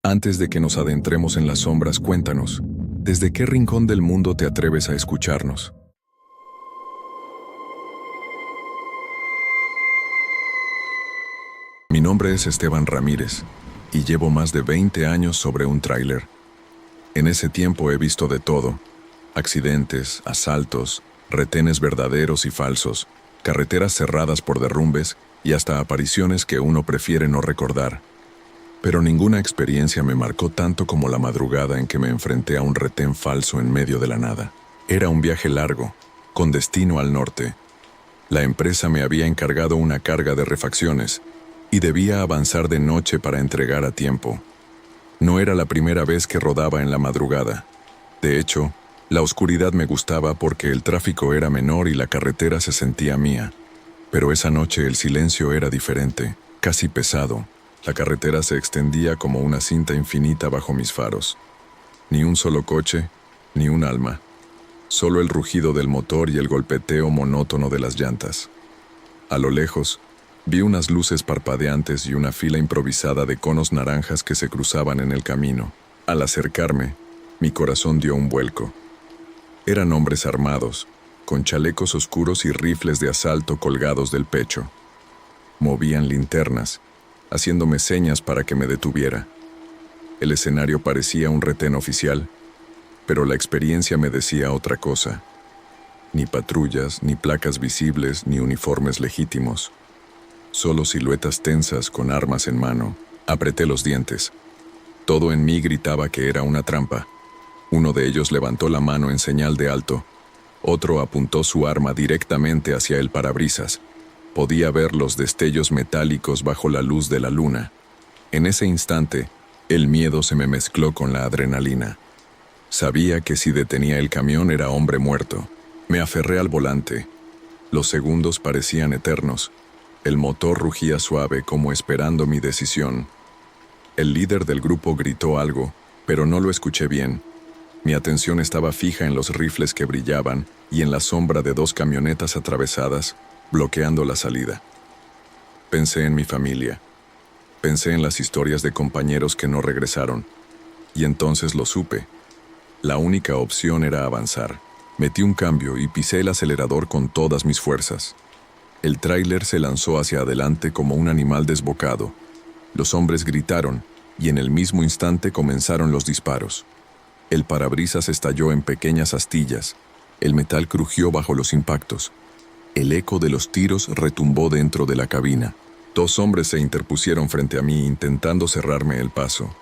Antes de que nos adentremos en las sombras, cuéntanos, ¿desde qué rincón del mundo te atreves a escucharnos? Mi nombre es Esteban Ramírez y llevo más de 20 años sobre un tráiler. En ese tiempo he visto de todo: accidentes, asaltos, retenes verdaderos y falsos, carreteras cerradas por derrumbes y hasta apariciones que uno prefiere no recordar. Pero ninguna experiencia me marcó tanto como la madrugada en que me enfrenté a un retén falso en medio de la nada. Era un viaje largo, con destino al norte. La empresa me había encargado una carga de refacciones y debía avanzar de noche para entregar a tiempo. No era la primera vez que rodaba en la madrugada. De hecho, la oscuridad me gustaba porque el tráfico era menor y la carretera se sentía mía. Pero esa noche el silencio era diferente, casi pesado. La carretera se extendía como una cinta infinita bajo mis faros. Ni un solo coche, ni un alma. Solo el rugido del motor y el golpeteo monótono de las llantas. A lo lejos, vi unas luces parpadeantes y una fila improvisada de conos naranjas que se cruzaban en el camino. Al acercarme, mi corazón dio un vuelco. Eran hombres armados, con chalecos oscuros y rifles de asalto colgados del pecho. Movían linternas, haciéndome señas para que me detuviera. El escenario parecía un retén oficial, pero la experiencia me decía otra cosa. Ni patrullas, ni placas visibles, ni uniformes legítimos. Solo siluetas tensas con armas en mano. Apreté los dientes. Todo en mí gritaba que era una trampa. Uno de ellos levantó la mano en señal de alto. Otro apuntó su arma directamente hacia el parabrisas. Podía ver los destellos metálicos bajo la luz de la luna. En ese instante, el miedo se me mezcló con la adrenalina. Sabía que si detenía el camión era hombre muerto. Me aferré al volante. Los segundos parecían eternos. El motor rugía suave como esperando mi decisión. El líder del grupo gritó algo, pero no lo escuché bien. Mi atención estaba fija en los rifles que brillaban y en la sombra de dos camionetas atravesadas, bloqueando la salida. Pensé en mi familia. Pensé en las historias de compañeros que no regresaron. Y entonces lo supe. La única opción era avanzar. Metí un cambio y pisé el acelerador con todas mis fuerzas. El tráiler se lanzó hacia adelante como un animal desbocado. Los hombres gritaron, y en el mismo instante comenzaron los disparos. El parabrisas estalló en pequeñas astillas. El metal crujió bajo los impactos. El eco de los tiros retumbó dentro de la cabina. Dos hombres se interpusieron frente a mí intentando cerrarme el paso.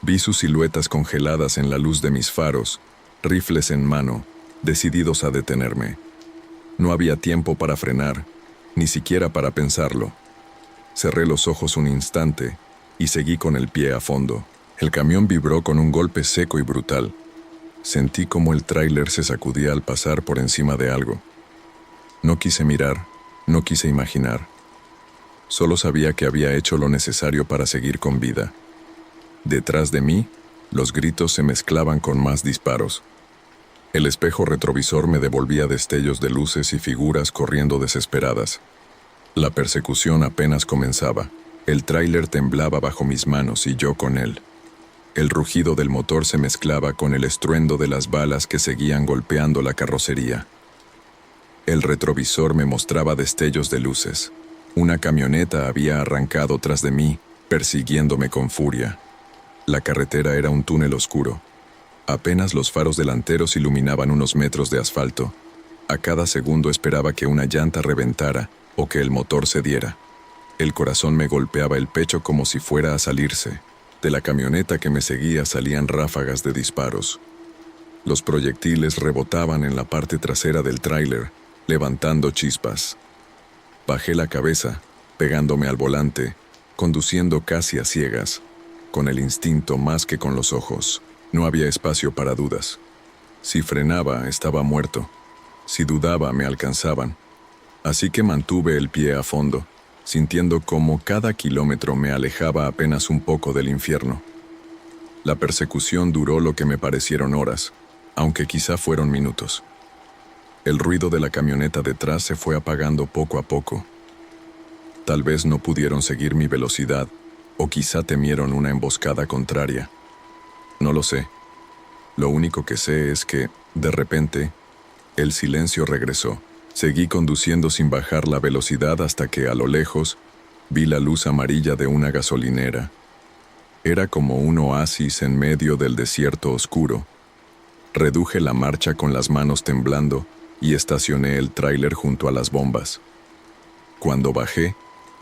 Vi sus siluetas congeladas en la luz de mis faros, rifles en mano, decididos a detenerme. No había tiempo para frenar, ni siquiera para pensarlo. Cerré los ojos un instante y seguí con el pie a fondo. El camión vibró con un golpe seco y brutal. Sentí como el tráiler se sacudía al pasar por encima de algo. No quise mirar, no quise imaginar. Solo sabía que había hecho lo necesario para seguir con vida. Detrás de mí, los gritos se mezclaban con más disparos. El espejo retrovisor me devolvía destellos de luces y figuras corriendo desesperadas. La persecución apenas comenzaba. El tráiler temblaba bajo mis manos y yo con él. El rugido del motor se mezclaba con el estruendo de las balas que seguían golpeando la carrocería. El retrovisor me mostraba destellos de luces. Una camioneta había arrancado tras de mí, persiguiéndome con furia. La carretera era un túnel oscuro. Apenas los faros delanteros iluminaban unos metros de asfalto. A cada segundo esperaba que una llanta reventara o que el motor cediera. El corazón me golpeaba el pecho como si fuera a salirse. De la camioneta que me seguía salían ráfagas de disparos. Los proyectiles rebotaban en la parte trasera del tráiler, levantando chispas. Bajé la cabeza, pegándome al volante, conduciendo casi a ciegas, con el instinto más que con los ojos. No había espacio para dudas. Si frenaba, estaba muerto. Si dudaba, me alcanzaban. Así que mantuve el pie a fondo, sintiendo cómo cada kilómetro me alejaba apenas un poco del infierno. La persecución duró lo que me parecieron horas, aunque quizá fueron minutos. El ruido de la camioneta detrás se fue apagando poco a poco. Tal vez no pudieron seguir mi velocidad, O quizá temieron una emboscada contraria. No lo sé. Lo único que sé es que, de repente, el silencio regresó. Seguí conduciendo sin bajar la velocidad hasta que, a lo lejos, vi la luz amarilla de una gasolinera. Era como un oasis en medio del desierto oscuro. Reduje la marcha con las manos temblando y estacioné el tráiler junto a las bombas. Cuando bajé,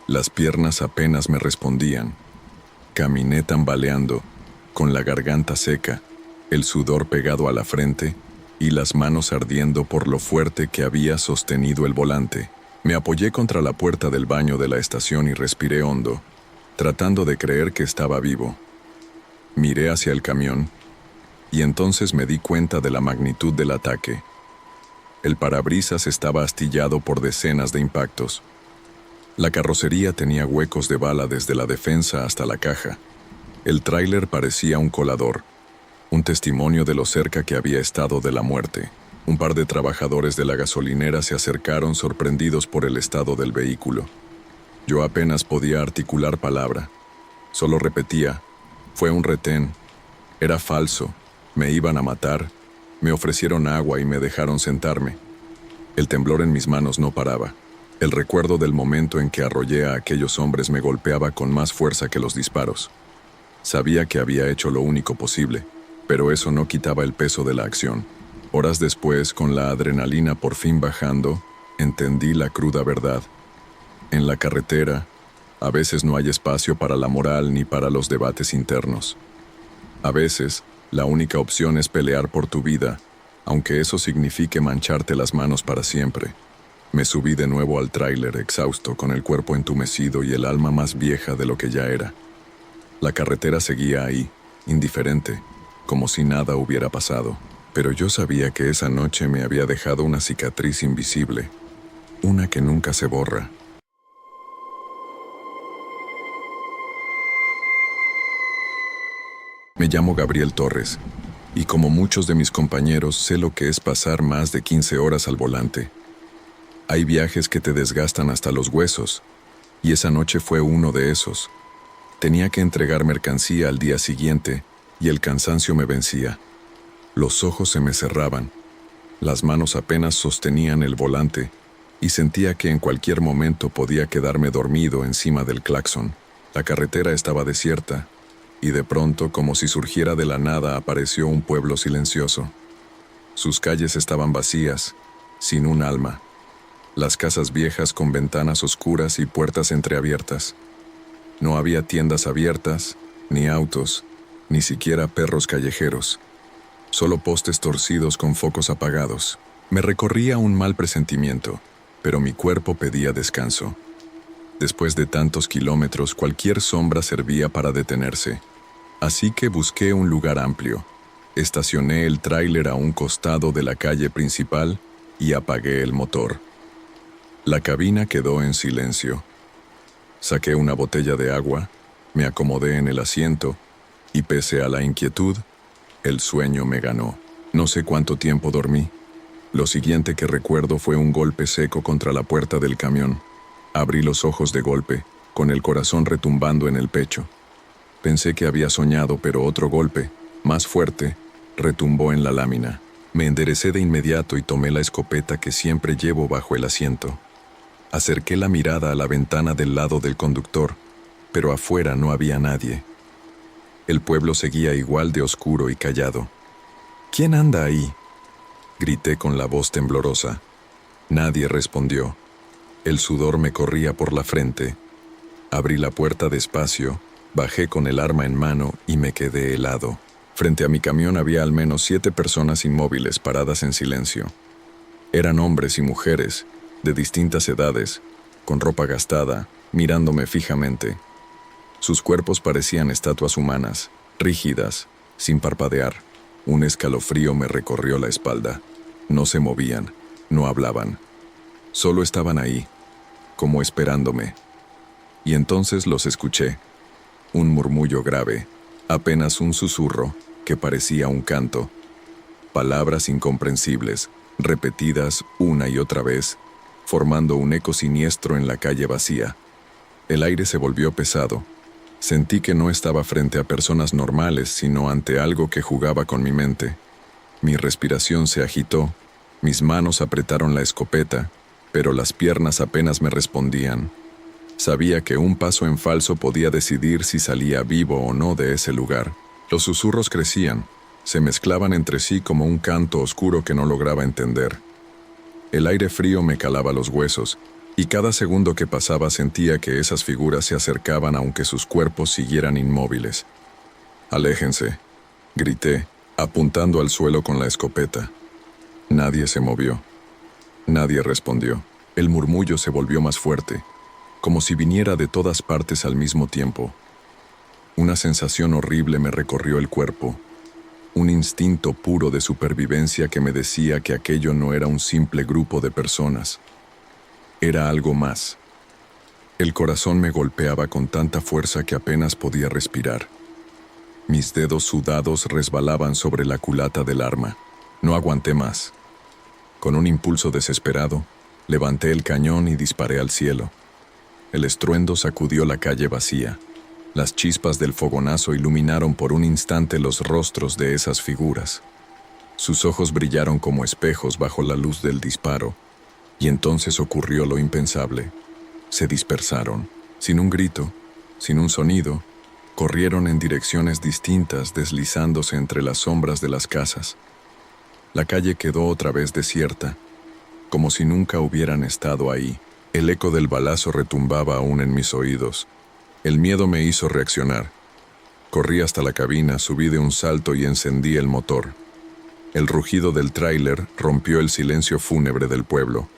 las piernas apenas me respondían. Caminé tambaleando, con la garganta seca, el sudor pegado a la frente y las manos ardiendo por lo fuerte que había sostenido el volante. Me apoyé contra la puerta del baño de la estación y respiré hondo, tratando de creer que estaba vivo. Miré hacia el camión y entonces me di cuenta de la magnitud del ataque. El parabrisas estaba astillado por decenas de impactos. La carrocería tenía huecos de bala desde la defensa hasta la caja. El tráiler parecía un colador, un testimonio de lo cerca que había estado de la muerte. Un par de trabajadores de la gasolinera se acercaron sorprendidos por el estado del vehículo. Yo apenas podía articular palabra. Solo repetía, fue un retén, era falso, me iban a matar, me ofrecieron agua y me dejaron sentarme. El temblor en mis manos no paraba. El recuerdo del momento en que arrollé a aquellos hombres me golpeaba con más fuerza que los disparos. Sabía que había hecho lo único posible, pero eso no quitaba el peso de la acción. Horas después, con la adrenalina por fin bajando, entendí la cruda verdad. En la carretera, a veces no hay espacio para la moral ni para los debates internos. A veces, la única opción es pelear por tu vida, aunque eso signifique mancharte las manos para siempre. Me subí de nuevo al tráiler exhausto, con el cuerpo entumecido y el alma más vieja de lo que ya era. La carretera seguía ahí, indiferente, como si nada hubiera pasado. Pero yo sabía que esa noche me había dejado una cicatriz invisible, una que nunca se borra. Me llamo Gabriel Torres, y como muchos de mis compañeros, sé lo que es pasar más de 15 horas al volante. Hay viajes que te desgastan hasta los huesos, y esa noche fue uno de esos. Tenía que entregar mercancía al día siguiente, y el cansancio me vencía. Los ojos se me cerraban, las manos apenas sostenían el volante, y sentía que en cualquier momento podía quedarme dormido encima del claxon. La carretera estaba desierta, y de pronto, como si surgiera de la nada, apareció un pueblo silencioso. Sus calles estaban vacías, sin un alma. Las casas viejas con ventanas oscuras y puertas entreabiertas. No había tiendas abiertas, ni autos, ni siquiera perros callejeros. Solo postes torcidos con focos apagados. Me recorría un mal presentimiento, pero mi cuerpo pedía descanso. Después de tantos kilómetros, cualquier sombra servía para detenerse. Así que busqué un lugar amplio. Estacioné el tráiler a un costado de la calle principal y apagué el motor. La cabina quedó en silencio. Saqué una botella de agua, me acomodé en el asiento y, pese a la inquietud, el sueño me ganó. No sé cuánto tiempo dormí. Lo siguiente que recuerdo fue un golpe seco contra la puerta del camión. Abrí los ojos de golpe, con el corazón retumbando en el pecho. Pensé que había soñado, pero otro golpe, más fuerte, retumbó en la lámina. Me enderecé de inmediato y tomé la escopeta que siempre llevo bajo el asiento. Acerqué la mirada a la ventana del lado del conductor, pero afuera no había nadie. El pueblo seguía igual de oscuro y callado. ¿Quién anda ahí?, grité con la voz temblorosa. Nadie respondió. El sudor me corría por la frente. Abrí la puerta despacio, bajé con el arma en mano y me quedé helado. Frente a mi camión había al menos 7 personas inmóviles paradas en silencio. Eran hombres y mujeres, de distintas edades, con ropa gastada, mirándome fijamente. Sus cuerpos parecían estatuas humanas, rígidas, sin parpadear. Un escalofrío me recorrió la espalda. No se movían, no hablaban. Solo estaban ahí, como esperándome. Y entonces los escuché. Un murmullo grave, apenas un susurro, que parecía un canto. Palabras incomprensibles, repetidas una y otra vez, formando un eco siniestro en la calle vacía. El aire se volvió pesado. Sentí que no estaba frente a personas normales, sino ante algo que jugaba con mi mente. Mi respiración se agitó, mis manos apretaron la escopeta, pero las piernas apenas me respondían. Sabía que un paso en falso podía decidir si salía vivo o no de ese lugar. Los susurros crecían, se mezclaban entre sí como un canto oscuro que no lograba entender. El aire frío me calaba los huesos, y cada segundo que pasaba sentía que esas figuras se acercaban aunque sus cuerpos siguieran inmóviles. «Aléjense», grité, apuntando al suelo con la escopeta. Nadie se movió. Nadie respondió. El murmullo se volvió más fuerte, como si viniera de todas partes al mismo tiempo. Una sensación horrible me recorrió el cuerpo, un instinto puro de supervivencia que me decía que aquello no era un simple grupo de personas. Era algo más. El corazón me golpeaba con tanta fuerza que apenas podía respirar. Mis dedos sudados resbalaban sobre la culata del arma. No aguanté más. Con un impulso desesperado, levanté el cañón y disparé al cielo. El estruendo sacudió la calle vacía. Las chispas del fogonazo iluminaron por un instante los rostros de esas figuras. Sus ojos brillaron como espejos bajo la luz del disparo, y entonces ocurrió lo impensable. Se dispersaron, sin un grito, sin un sonido, corrieron en direcciones distintas, deslizándose entre las sombras de las casas. La calle quedó otra vez desierta, como si nunca hubieran estado ahí. El eco del balazo retumbaba aún en mis oídos. El miedo me hizo reaccionar. Corrí hasta la cabina, subí de un salto y encendí el motor. El rugido del tráiler rompió el silencio fúnebre del pueblo.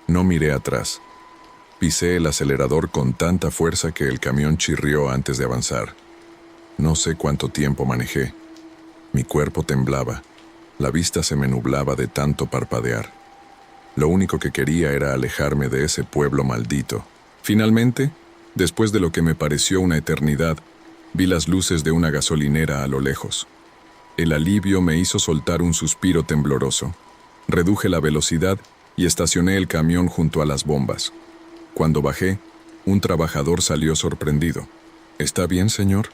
No miré atrás. Pisé el acelerador con tanta fuerza que el camión chirrió antes de avanzar. No sé cuánto tiempo manejé. Mi cuerpo temblaba. La vista se me nublaba de tanto parpadear. Lo único que quería era alejarme de ese pueblo maldito. Finalmente, después de lo que me pareció una eternidad, vi las luces de una gasolinera a lo lejos. El alivio me hizo soltar un suspiro tembloroso. Reduje la velocidad y estacioné el camión junto a las bombas. Cuando bajé, un trabajador salió sorprendido. «¿Está bien, señor?»,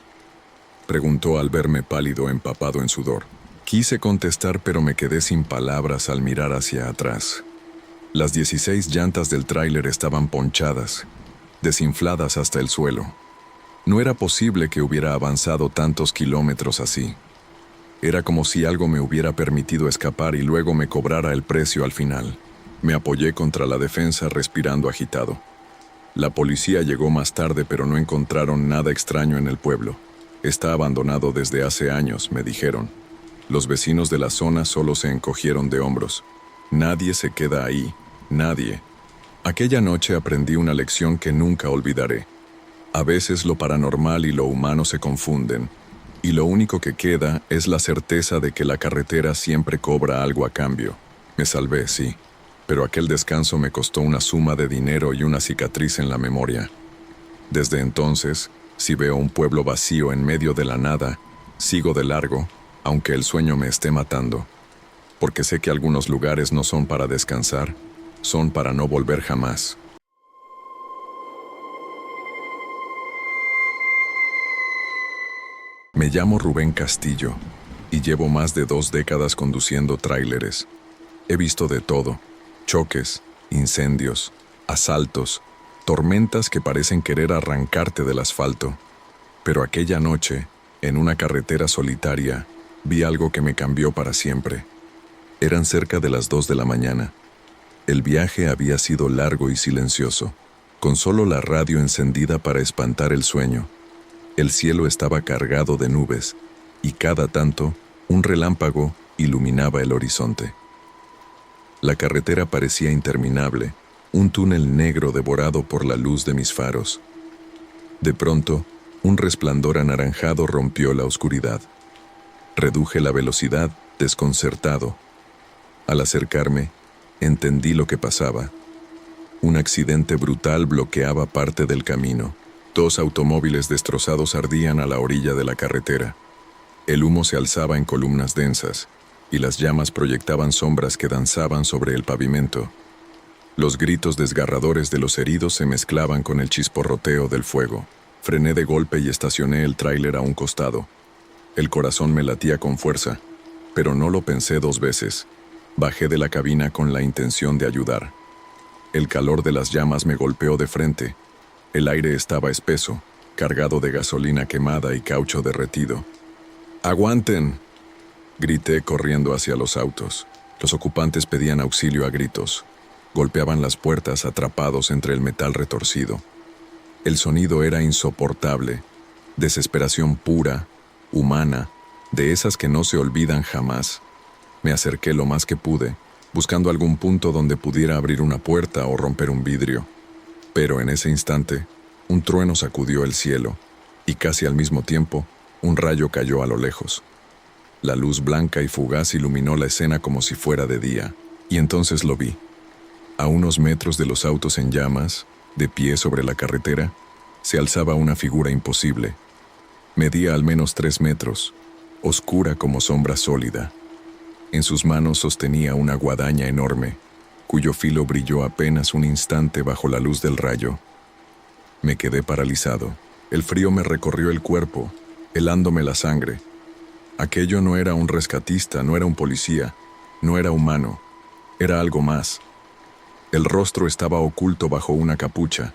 preguntó al verme pálido, empapado en sudor. Quise contestar, pero me quedé sin palabras al mirar hacia atrás. Las 16 llantas del tráiler estaban ponchadas, desinfladas hasta el suelo. No era posible que hubiera avanzado tantos kilómetros así. Era como si algo me hubiera permitido escapar y luego me cobrara el precio al final. Me apoyé contra la defensa, respirando agitado. La policía llegó más tarde, pero no encontraron nada extraño en el pueblo. Está abandonado desde hace años, me dijeron. Los vecinos de la zona solo se encogieron de hombros. Nadie se queda ahí, nadie. Aquella noche aprendí una lección que nunca olvidaré. A veces lo paranormal y lo humano se confunden, y lo único que queda es la certeza de que la carretera siempre cobra algo a cambio. Me salvé, sí, pero aquel descanso me costó una suma de dinero y una cicatriz en la memoria. Desde entonces, si veo un pueblo vacío en medio de la nada, sigo de largo, aunque el sueño me esté matando. Porque sé que algunos lugares no son para descansar, son para no volver jamás. Me llamo Rubén Castillo y llevo más de 2 décadas conduciendo tráileres. He visto de todo: choques, incendios, asaltos, tormentas que parecen querer arrancarte del asfalto. Pero aquella noche, en una carretera solitaria, vi algo que me cambió para siempre. Eran cerca de las 2 de la mañana. El viaje había sido largo y silencioso, con solo la radio encendida para espantar el sueño. El cielo estaba cargado de nubes, y cada tanto, un relámpago iluminaba el horizonte. La carretera parecía interminable, un túnel negro devorado por la luz de mis faros. De pronto, un resplandor anaranjado rompió la oscuridad. Reduje la velocidad, desconcertado. Al acercarme, entendí lo que pasaba. Un accidente brutal bloqueaba parte del camino. 2 automóviles destrozados ardían a la orilla de la carretera. El humo se alzaba en columnas densas, y las llamas proyectaban sombras que danzaban sobre el pavimento. Los gritos desgarradores de los heridos se mezclaban con el chisporroteo del fuego. Frené de golpe y estacioné el tráiler a un costado. El corazón me latía con fuerza, pero no lo pensé 2 veces. Bajé de la cabina con la intención de ayudar. El calor de las llamas me golpeó de frente. El aire estaba espeso, cargado de gasolina quemada y caucho derretido. ¡Aguanten!, grité corriendo hacia los autos. Los ocupantes pedían auxilio a gritos. Golpeaban las puertas atrapados entre el metal retorcido. El sonido era insoportable. Desesperación pura, humana, de esas que no se olvidan jamás. Me acerqué lo más que pude, buscando algún punto donde pudiera abrir una puerta o romper un vidrio. Pero en ese instante, un trueno sacudió el cielo, y casi al mismo tiempo, un rayo cayó a lo lejos. La luz blanca y fugaz iluminó la escena como si fuera de día, y entonces lo vi. A unos metros de los autos en llamas, de pie sobre la carretera, se alzaba una figura imposible. Medía al menos 3 metros, oscura como sombra sólida. En sus manos sostenía una guadaña enorme, cuyo filo brilló apenas un instante bajo la luz del rayo. Me quedé paralizado. El frío me recorrió el cuerpo, helándome la sangre. Aquello no era un rescatista, no era un policía, no era humano, era algo más. El rostro estaba oculto bajo una capucha,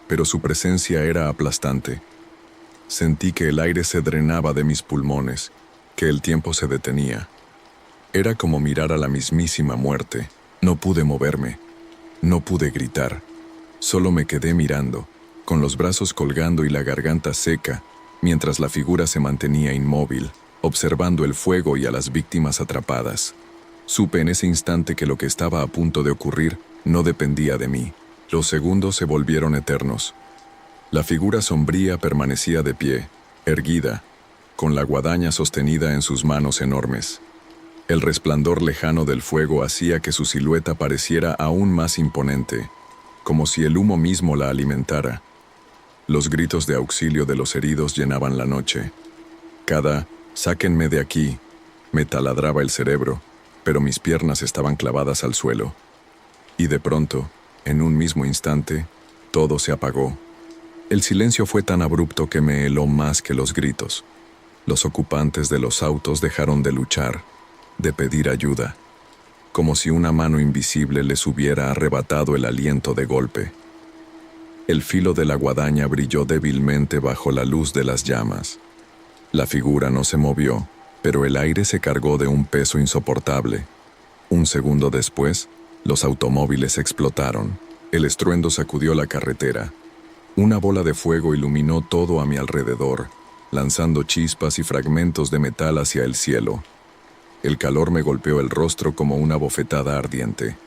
pero su presencia era aplastante. Sentí que el aire se drenaba de mis pulmones, que el tiempo se detenía. Era como mirar a la mismísima muerte. No pude moverme, no pude gritar. Solo me quedé mirando, con los brazos colgando y la garganta seca, mientras la figura se mantenía inmóvil, observando el fuego y a las víctimas atrapadas. Supe en ese instante que lo que estaba a punto de ocurrir no dependía de mí. Los segundos se volvieron eternos. La figura sombría permanecía de pie, erguida, con la guadaña sostenida en sus manos enormes. El resplandor lejano del fuego hacía que su silueta pareciera aún más imponente, como si el humo mismo la alimentara. Los gritos de auxilio de los heridos llenaban la noche. Cada «sáquenme de aquí» me taladraba el cerebro, pero mis piernas estaban clavadas al suelo. Y de pronto, en un mismo instante, todo se apagó. El silencio fue tan abrupto que me heló más que los gritos. Los ocupantes de los autos dejaron de luchar, de pedir ayuda, como si una mano invisible les hubiera arrebatado el aliento de golpe. El filo de la guadaña brilló débilmente bajo la luz de las llamas. La figura no se movió, pero el aire se cargó de un peso insoportable. Un segundo después, los automóviles explotaron. El estruendo sacudió la carretera. Una bola de fuego iluminó todo a mi alrededor, lanzando chispas y fragmentos de metal hacia el cielo. El calor me golpeó el rostro como una bofetada ardiente.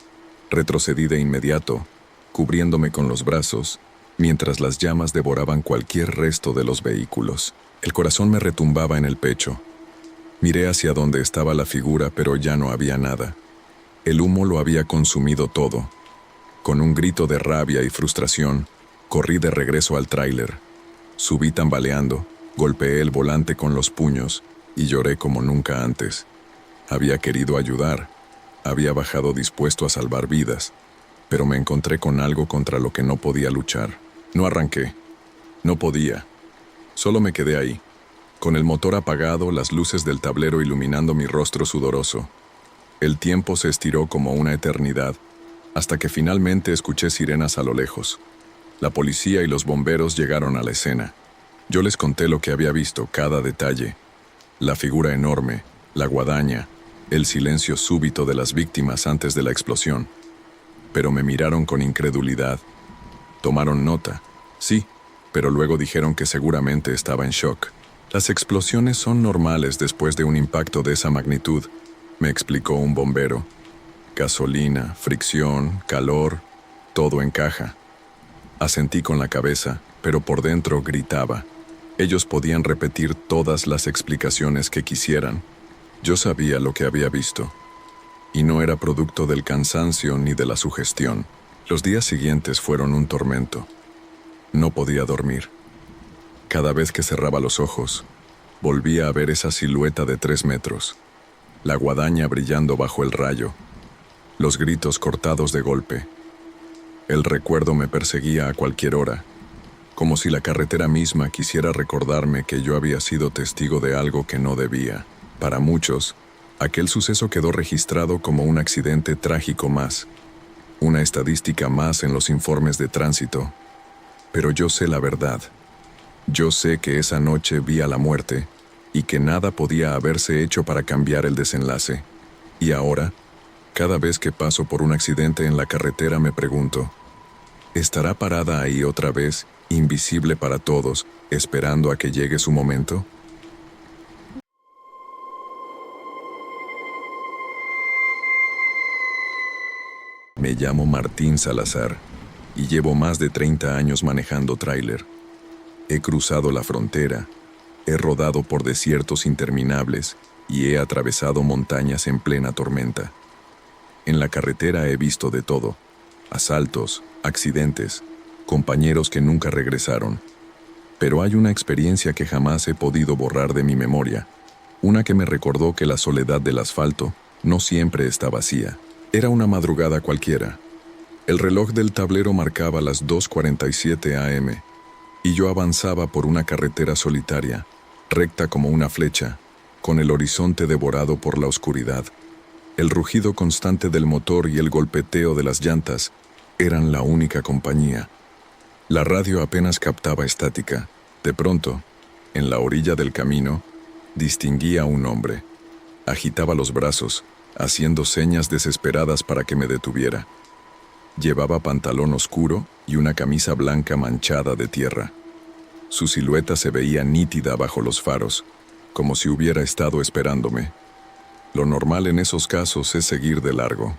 Retrocedí de inmediato, cubriéndome con los brazos, mientras las llamas devoraban cualquier resto de los vehículos. El corazón me retumbaba en el pecho. Miré hacia donde estaba la figura, pero ya no había nada. El humo lo había consumido todo. Con un grito de rabia y frustración, corrí de regreso al tráiler. Subí tambaleando, golpeé el volante con los puños y lloré como nunca antes. Había querido ayudar, había bajado dispuesto a salvar vidas, pero me encontré con algo contra lo que no podía luchar. No arranqué, no podía. Solo me quedé ahí, con el motor apagado, las luces del tablero iluminando mi rostro sudoroso. El tiempo se estiró como una eternidad, hasta que finalmente escuché sirenas a lo lejos. La policía y los bomberos llegaron a la escena. Yo les conté lo que había visto, cada detalle. La figura enorme, la guadaña, el silencio súbito de las víctimas antes de la explosión. Pero me miraron con incredulidad. Tomaron nota, sí, pero luego dijeron que seguramente estaba en shock. Las explosiones son normales después de un impacto de esa magnitud, me explicó un bombero. Gasolina, fricción, calor, todo encaja. Asentí con la cabeza, pero por dentro gritaba. Ellos podían repetir todas las explicaciones que quisieran. Yo sabía lo que había visto, y no era producto del cansancio ni de la sugestión. Los días siguientes fueron un tormento. No podía dormir. Cada vez que cerraba los ojos, volvía a ver esa silueta de 3 metros, la guadaña brillando bajo el rayo, los gritos cortados de golpe. El recuerdo me perseguía a cualquier hora, como si la carretera misma quisiera recordarme que yo había sido testigo de algo que no debía. Para muchos, aquel suceso quedó registrado como un accidente trágico más, una estadística más en los informes de tránsito. Pero yo sé la verdad. Yo sé que esa noche vi a la muerte y que nada podía haberse hecho para cambiar el desenlace. Y ahora, cada vez que paso por un accidente en la carretera me pregunto, ¿estará parada ahí otra vez, invisible para todos, esperando a que llegue su momento? Me llamo Martín Salazar y llevo más de 30 años manejando tráiler. He cruzado la frontera, he rodado por desiertos interminables y he atravesado montañas en plena tormenta. En la carretera he visto de todo: asaltos, accidentes, compañeros que nunca regresaron. Pero hay una experiencia que jamás he podido borrar de mi memoria, una que me recordó que la soledad del asfalto no siempre está vacía. Era una madrugada cualquiera. El reloj del tablero marcaba las 2:47 a.m. y yo avanzaba por una carretera solitaria, recta como una flecha, con el horizonte devorado por la oscuridad. El rugido constante del motor y el golpeteo de las llantas eran la única compañía. La radio apenas captaba estática. De pronto, en la orilla del camino, distinguí a un hombre. Agitaba los brazos, haciendo señas desesperadas para que me detuviera. Llevaba pantalón oscuro y una camisa blanca manchada de tierra. Su silueta se veía nítida bajo los faros, como si hubiera estado esperándome. Lo normal en esos casos es seguir de largo.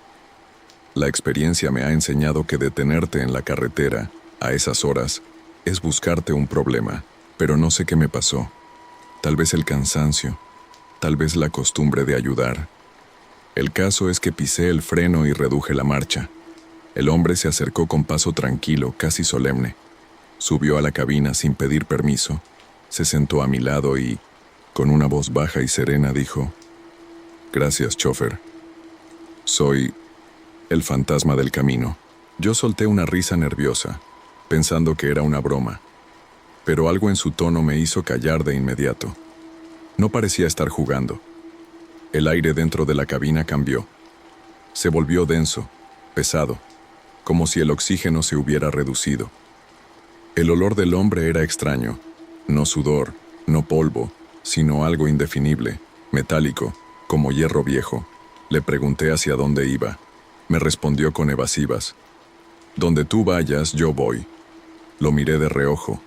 La experiencia me ha enseñado que detenerte en la carretera, a esas horas, es buscarte un problema, pero no sé qué me pasó. Tal vez el cansancio, tal vez la costumbre de ayudar. El caso es que pisé el freno y reduje la marcha. El hombre se acercó con paso tranquilo, casi solemne. Subió a la cabina sin pedir permiso, se sentó a mi lado y, con una voz baja y serena, dijo: «Gracias, chofer. Soy el fantasma del camino». Yo solté una risa nerviosa, pensando que era una broma, pero algo en su tono me hizo callar de inmediato. No parecía estar jugando. El aire dentro de la cabina cambió. Se volvió denso, pesado, como si el oxígeno se hubiera reducido. El olor del hombre era extraño, no sudor, no polvo, sino algo indefinible, metálico, como hierro viejo. Le pregunté hacia dónde iba. Me respondió con evasivas: «Donde tú vayas, yo voy». Lo miré de reojo.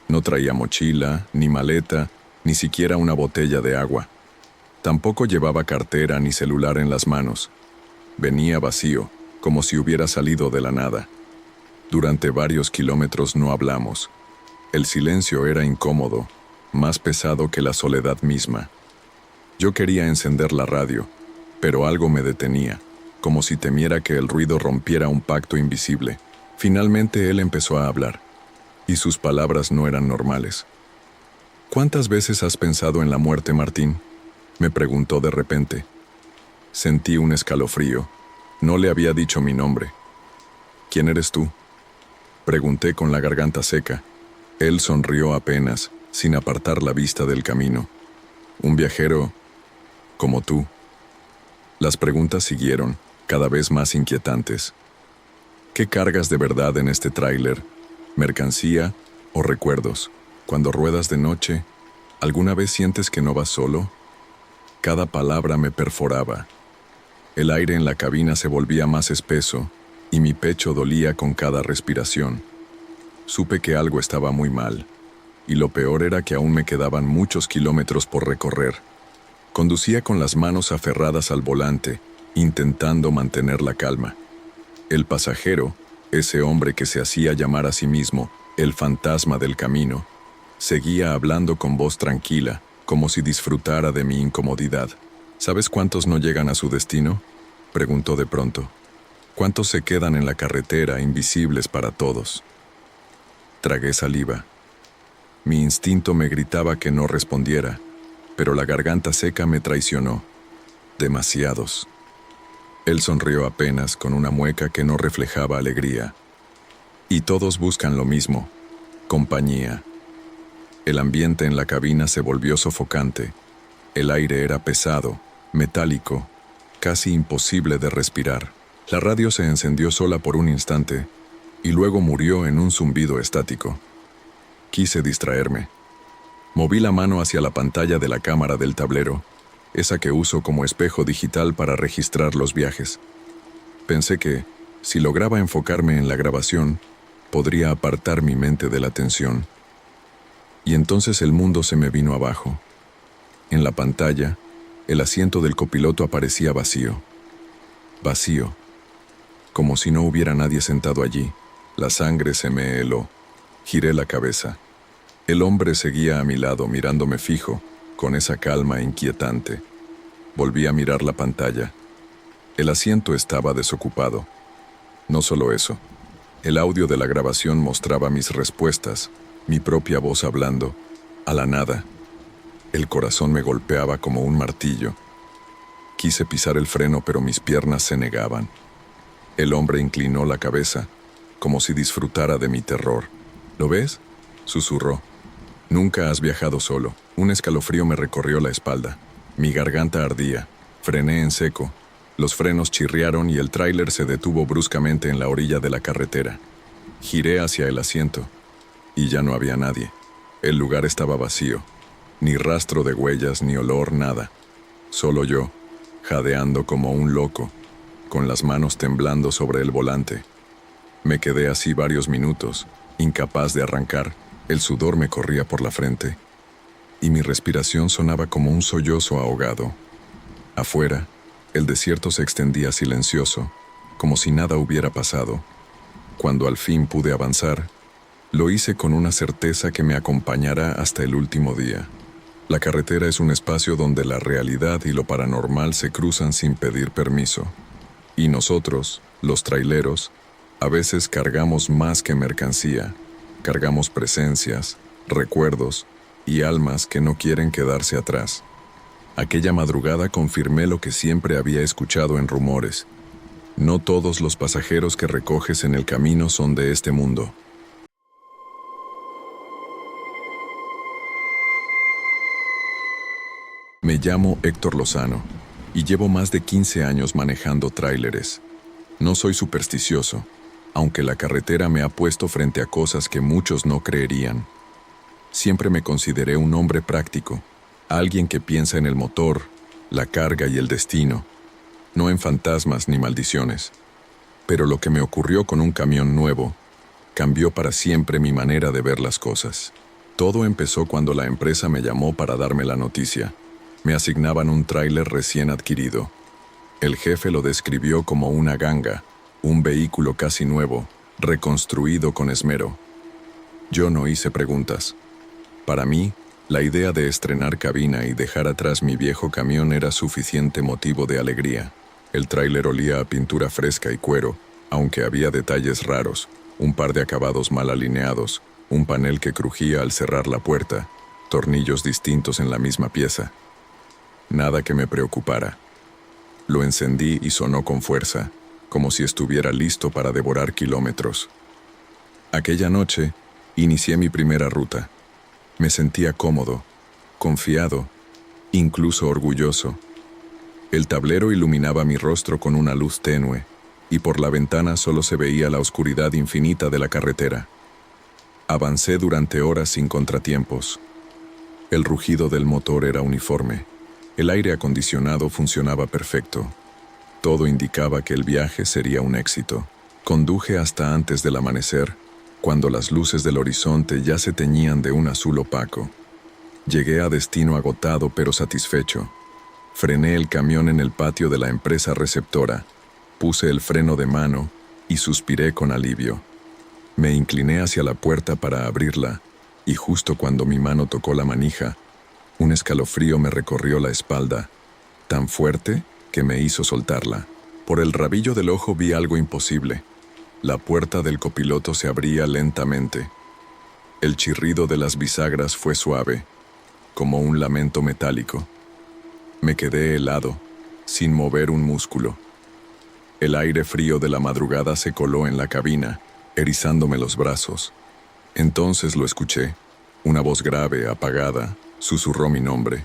No traía mochila, ni maleta, ni siquiera una botella de agua. Tampoco llevaba cartera ni celular en las manos. Venía vacío, como si hubiera salido de la nada. Durante varios kilómetros no hablamos. El silencio era incómodo, más pesado que la soledad misma. Yo quería encender la radio, pero algo me detenía, como si temiera que el ruido rompiera un pacto invisible. Finalmente él empezó a hablar, y sus palabras no eran normales. «¿Cuántas veces has pensado en la muerte, Martín?», me preguntó de repente. Sentí un escalofrío. No le había dicho mi nombre. «¿Quién eres tú?», pregunté con la garganta seca. Él sonrió apenas, sin apartar la vista del camino. «Un viajero como tú». Las preguntas siguieron, cada vez más inquietantes. «¿Qué cargas de verdad en este tráiler? ¿Mercancía o recuerdos? Cuando ruedas de noche, ¿alguna vez sientes que no vas solo?». Cada palabra me perforaba. El aire en la cabina se volvía más espeso y mi pecho dolía con cada respiración. Supe que algo estaba muy mal, y lo peor era que aún me quedaban muchos kilómetros por recorrer. Conducía con las manos aferradas al volante, intentando mantener la calma. El pasajero, ese hombre que se hacía llamar a sí mismo el fantasma del camino, seguía hablando con voz tranquila, como si disfrutara de mi incomodidad. «¿Sabes cuántos no llegan a su destino?», preguntó de pronto. «¿Cuántos se quedan en la carretera, invisibles para todos?». Tragué saliva. Mi instinto me gritaba que no respondiera, pero la garganta seca me traicionó. Demasiados. Él sonrió apenas, con una mueca que no reflejaba alegría. «Y todos buscan lo mismo», compañía. El ambiente en la cabina se volvió sofocante. El aire era pesado, metálico, casi imposible de respirar. La radio se encendió sola por un instante y luego murió en un zumbido estático. Quise distraerme. Moví la mano hacia la pantalla de la cámara del tablero, esa que uso como espejo digital para registrar los viajes. Pensé que, si lograba enfocarme en la grabación, podría apartar mi mente de la tensión. Y entonces el mundo se me vino abajo. En la pantalla, el asiento del copiloto aparecía vacío. Vacío. Como si no hubiera nadie sentado allí. La sangre se me heló. Giré la cabeza. El hombre seguía a mi lado mirándome fijo, con esa calma inquietante. Volví a mirar la pantalla. El asiento estaba desocupado. No solo eso. El audio de la grabación mostraba mis respuestas, mi propia voz hablando, a la nada. El corazón me golpeaba como un martillo. Quise pisar el freno, pero mis piernas se negaban. El hombre inclinó la cabeza, como si disfrutara de mi terror. ¿Lo ves?, susurró. Nunca has viajado solo. Un escalofrío me recorrió la espalda. Mi garganta ardía. Frené en seco. Los frenos chirriaron y el tráiler se detuvo bruscamente en la orilla de la carretera. Giré hacia el asiento y ya no había nadie. El lugar estaba vacío. Ni rastro de huellas, ni olor, nada. Solo yo, jadeando como un loco, con las manos temblando sobre el volante. Me quedé así varios minutos, incapaz de arrancar. El sudor me corría por la frente y mi respiración sonaba como un sollozo ahogado. Afuera, el desierto se extendía silencioso, como si nada hubiera pasado. Cuando al fin pude avanzar, lo hice con una certeza que me acompañará hasta el último día. La carretera es un espacio donde la realidad y lo paranormal se cruzan sin pedir permiso. Y nosotros, los traileros, a veces cargamos más que mercancía. Cargamos presencias, recuerdos y almas que no quieren quedarse atrás. Aquella madrugada confirmé lo que siempre había escuchado en rumores. No todos los pasajeros que recoges en el camino son de este mundo. Me llamo Héctor Lozano y llevo más de 15 años manejando tráileres. No soy supersticioso, aunque la carretera me ha puesto frente a cosas que muchos no creerían. Siempre me consideré un hombre práctico, alguien que piensa en el motor, la carga y el destino, no en fantasmas ni maldiciones. Pero lo que me ocurrió con un camión nuevo cambió para siempre mi manera de ver las cosas. Todo empezó cuando la empresa me llamó para darme la noticia. Me asignaban un tráiler recién adquirido. El jefe lo describió como una ganga, un vehículo casi nuevo, reconstruido con esmero. Yo no hice preguntas. Para mí, la idea de estrenar cabina y dejar atrás mi viejo camión era suficiente motivo de alegría. El tráiler olía a pintura fresca y cuero, aunque había detalles raros, un par de acabados mal alineados, un panel que crujía al cerrar la puerta, tornillos distintos en la misma pieza. Nada que me preocupara. Lo encendí y sonó con fuerza, como si estuviera listo para devorar kilómetros. Aquella noche, inicié mi primera ruta. Me sentía cómodo, confiado, incluso orgulloso. El tablero iluminaba mi rostro con una luz tenue, y por la ventana solo se veía la oscuridad infinita de la carretera. Avancé durante horas sin contratiempos. El rugido del motor era uniforme. El aire acondicionado funcionaba perfecto. Todo indicaba que el viaje sería un éxito. Conduje hasta antes del amanecer, cuando las luces del horizonte ya se teñían de un azul opaco. Llegué a destino agotado pero satisfecho. Frené el camión en el patio de la empresa receptora, puse el freno de mano y suspiré con alivio. Me incliné hacia la puerta para abrirla, y justo cuando mi mano tocó la manija, un escalofrío me recorrió la espalda, tan fuerte que me hizo soltarla. Por el rabillo del ojo vi algo imposible. La puerta del copiloto se abría lentamente. El chirrido de las bisagras fue suave, como un lamento metálico. Me quedé helado, sin mover un músculo. El aire frío de la madrugada se coló en la cabina, erizándome los brazos. Entonces lo escuché. Una voz grave, apagada, susurró mi nombre.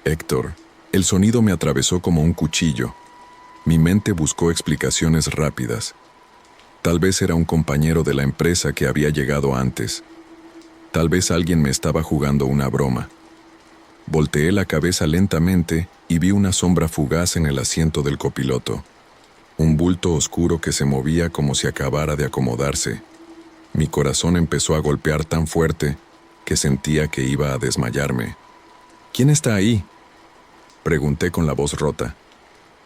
Héctor. El sonido me atravesó como un cuchillo. Mi mente buscó explicaciones rápidas. Tal vez era un compañero de la empresa que había llegado antes. Tal vez alguien me estaba jugando una broma. Volteé la cabeza lentamente y vi una sombra fugaz en el asiento del copiloto. Un bulto oscuro que se movía como si acabara de acomodarse. Mi corazón empezó a golpear tan fuerte que sentía que iba a desmayarme. ¿Quién está ahí?, pregunté con la voz rota.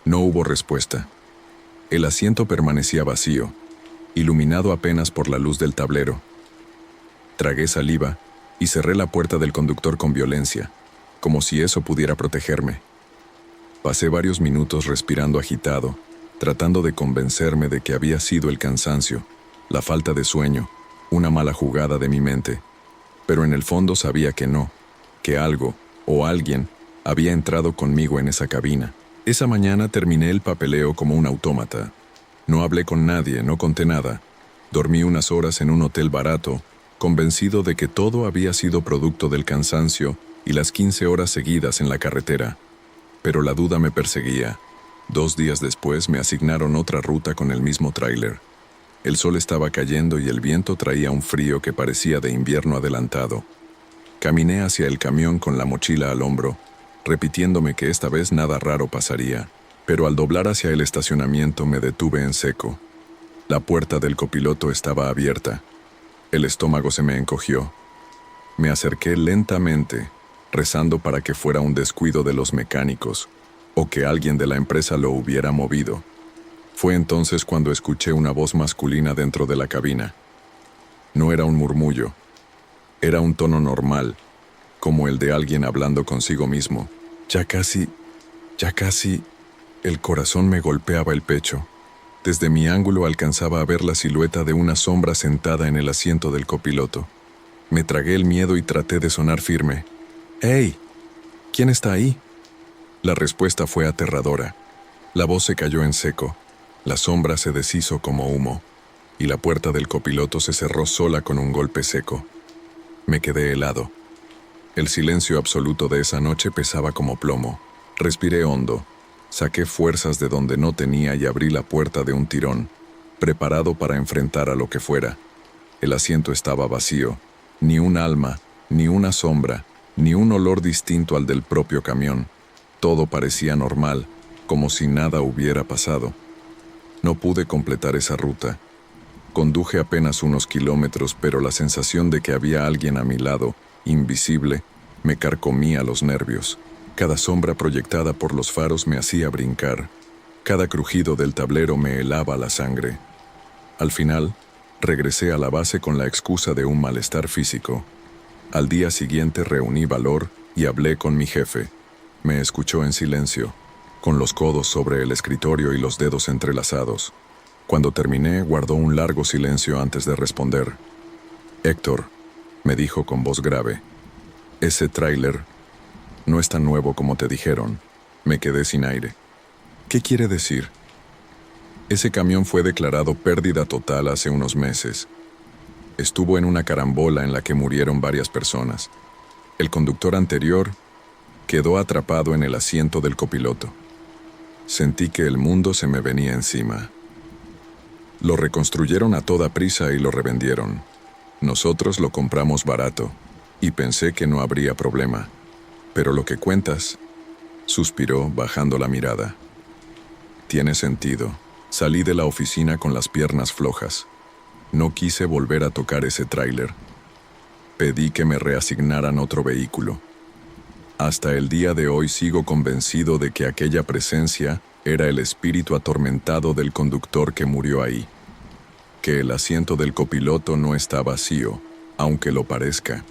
No hubo respuesta. El asiento permanecía vacío, iluminado apenas por la luz del tablero. Tragué saliva y cerré la puerta del conductor con violencia, como si eso pudiera protegerme. Pasé varios minutos respirando agitado, tratando de convencerme de que había sido el cansancio, la falta de sueño, una mala jugada de mi mente. Pero en el fondo sabía que no, que algo o alguien había entrado conmigo en esa cabina. Esa mañana terminé el papeleo como un autómata. No hablé con nadie, no conté nada. Dormí unas horas en un hotel barato, convencido de que todo había sido producto del cansancio y las 15 horas seguidas en la carretera. Pero la duda me perseguía. 2 días después me asignaron otra ruta con el mismo tráiler. El sol estaba cayendo y el viento traía un frío que parecía de invierno adelantado. Caminé hacia el camión con la mochila al hombro, repitiéndome que esta vez nada raro pasaría, pero al doblar hacia el estacionamiento me detuve en seco. La puerta del copiloto estaba abierta. El estómago se me encogió. Me acerqué lentamente, rezando para que fuera un descuido de los mecánicos, o que alguien de la empresa lo hubiera movido. Fue entonces cuando escuché una voz masculina dentro de la cabina. No era un murmullo. Era un tono normal, como el de alguien hablando consigo mismo. Ya casi... El corazón me golpeaba el pecho. Desde mi ángulo alcanzaba a ver la silueta de una sombra sentada en el asiento del copiloto. Me tragué el miedo y traté de sonar firme. «¡Hey! ¿Quién está ahí?». La respuesta fue aterradora. La voz se cayó en seco. La sombra se deshizo como humo, y la puerta del copiloto se cerró sola con un golpe seco. Me quedé helado. El silencio absoluto de esa noche pesaba como plomo. Respiré hondo, saqué fuerzas de donde no tenía y abrí la puerta de un tirón, preparado para enfrentar a lo que fuera. El asiento estaba vacío. Ni un alma, ni una sombra, ni un olor distinto al del propio camión. Todo parecía normal, como si nada hubiera pasado. No pude completar esa ruta. Conduje apenas unos kilómetros, pero la sensación de que había alguien a mi lado, invisible, me carcomía los nervios. Cada sombra proyectada por los faros me hacía brincar. Cada crujido del tablero me helaba la sangre. Al final, regresé a la base con la excusa de un malestar físico. Al día siguiente reuní valor y hablé con mi jefe. Me escuchó en silencio, con los codos sobre el escritorio y los dedos entrelazados. Cuando terminé, guardó un largo silencio antes de responder. «Héctor», me dijo con voz grave, «ese tráiler no es tan nuevo como te dijeron». Me quedé sin aire. «¿Qué quiere decir?». «Ese camión fue declarado pérdida total hace unos meses. Estuvo en una carambola en la que murieron varias personas. El conductor anterior quedó atrapado en el asiento del copiloto. Sentí que el mundo se me venía encima. Lo reconstruyeron a toda prisa y lo revendieron. Nosotros lo compramos barato, y pensé que no habría problema. Pero lo que cuentas», suspiró bajando la mirada. «Tiene sentido». Salí de la oficina con las piernas flojas. No quise volver a tocar ese tráiler. Pedí que me reasignaran otro vehículo. Hasta el día de hoy sigo convencido de que aquella presencia era el espíritu atormentado del conductor que murió ahí. Que el asiento del copiloto no está vacío, aunque lo parezca.